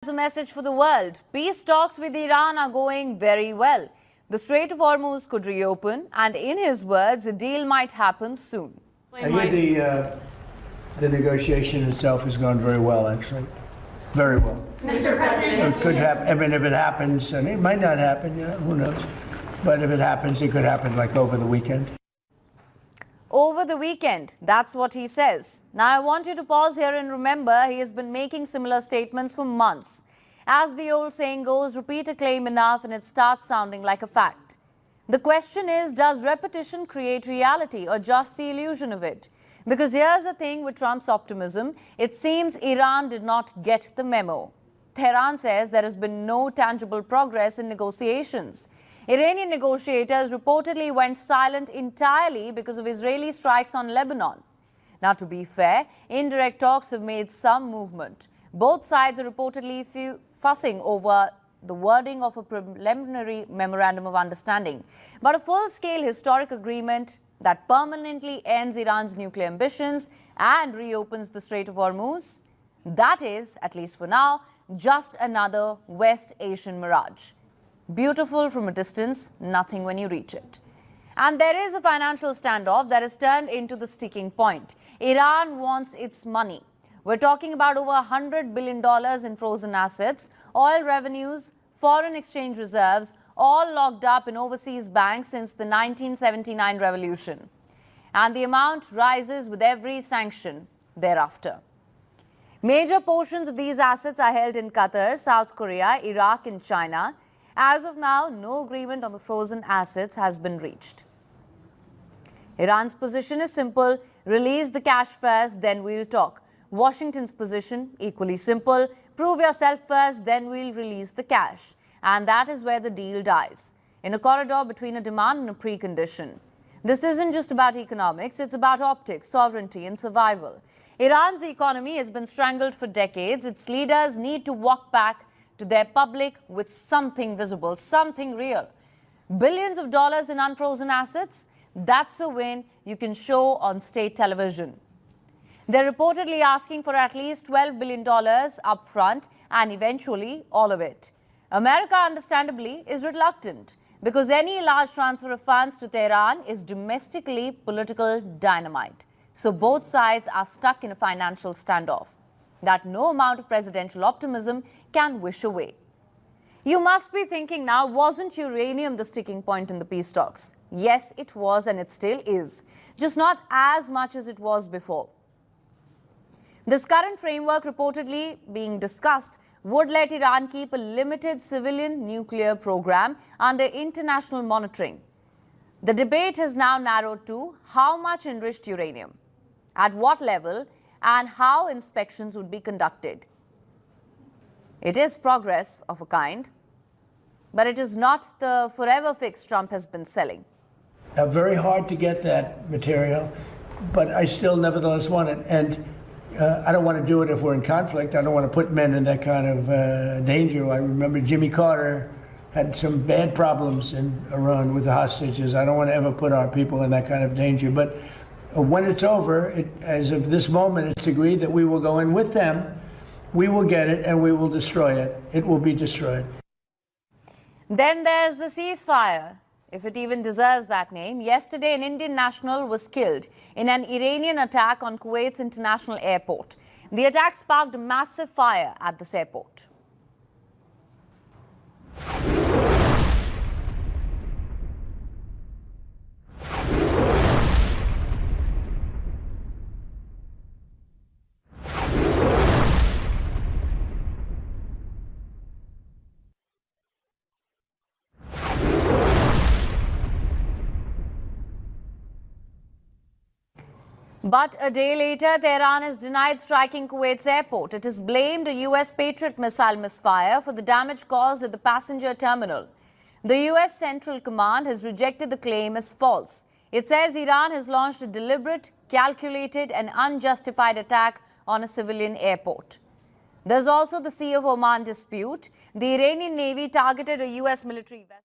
a message for the world. Peace talks with Iran are going very well. The Strait of Hormuz could reopen, and in his words, a deal might happen soon. I hear the negotiation itself has gone very well, actually. Very well. Mr. President, It could happen. I mean, if it happens, and it might not happen, who knows? But if it happens, it could happen like over the weekend. Over the weekend, that's what he says. Now, I want you to pause here and remember he has been making similar statements for months. As the old saying goes, repeat a claim enough and it starts sounding like a fact. The question is, does repetition create reality or just the illusion of it? Because here's the thing with Trump's optimism, it seems Iran did not get the memo. Tehran says there has been no tangible progress in negotiations. Iranian negotiators reportedly went silent entirely because of Israeli strikes on Lebanon. Now, to be fair, indirect talks have made some movement. Both sides are reportedly fussing over the wording of a preliminary memorandum of understanding. But a full-scale historic agreement that permanently ends Iran's nuclear ambitions and reopens the Strait of Hormuz, that is, at least for now, just another West Asian mirage. Beautiful from a distance, nothing when you reach it. And there is a financial standoff that has turned into the sticking point. Iran wants its money. We're talking about over $100 billion in frozen assets, oil revenues, foreign exchange reserves, all locked up in overseas banks since the 1979 revolution. And the amount rises with every sanction thereafter. Major portions of these assets are held in Qatar, South Korea, Iraq and China. As of now, no agreement on the frozen assets has been reached. Iran's position is simple: release the cash first, then we'll talk. Washington's position, equally simple: prove yourself first, then we'll release the cash. And that is where the deal dies, in a corridor between a demand and a precondition. This isn't just about economics, it's about optics, sovereignty and survival. Iran's economy has been strangled for decades. Its leaders need to walk back to their public with something visible, something real. Billions of dollars in unfrozen assets, that's a win you can show on state television. They're reportedly asking for at least $12 billion up front and eventually all of it. America, understandably, is reluctant because any large transfer of funds to Tehran is domestically political dynamite. So both sides are stuck in a financial standoff that no amount of presidential optimism can wish away. You must be thinking now, wasn't uranium the sticking point in the peace talks? Yes, it was, and it still is, just not as much as it was before. This current framework reportedly being discussed would let Iran keep a limited civilian nuclear program under international monitoring. The debate has now narrowed to how much enriched uranium, at what level, and how inspections would be conducted. It is progress of a kind, but it is not the forever fix Trump has been selling. Very hard to get that material, but I still nevertheless want it. And I don't want to do it if we're in conflict. I don't want to put men in that kind of danger. I remember Jimmy Carter had some bad problems in Iran with the hostages. I don't want to ever put our people in that kind of danger. But when it's over, as of this moment, it's agreed that we will go in with them. We will get it and we will destroy it. It will be destroyed. Then there's the ceasefire, if it even deserves that name. Yesterday, an Indian national was killed in an Iranian attack on Kuwait's international airport. The attack sparked a massive fire at this airport. But a day later, Tehran has denied striking Kuwait's airport. It has blamed a US Patriot missile misfire for the damage caused at the passenger terminal. The US Central Command has rejected the claim as false. It says Iran has launched a deliberate, calculated and unjustified attack on a civilian airport. There's also the Sea of Oman dispute. The Iranian Navy targeted a US military vessel.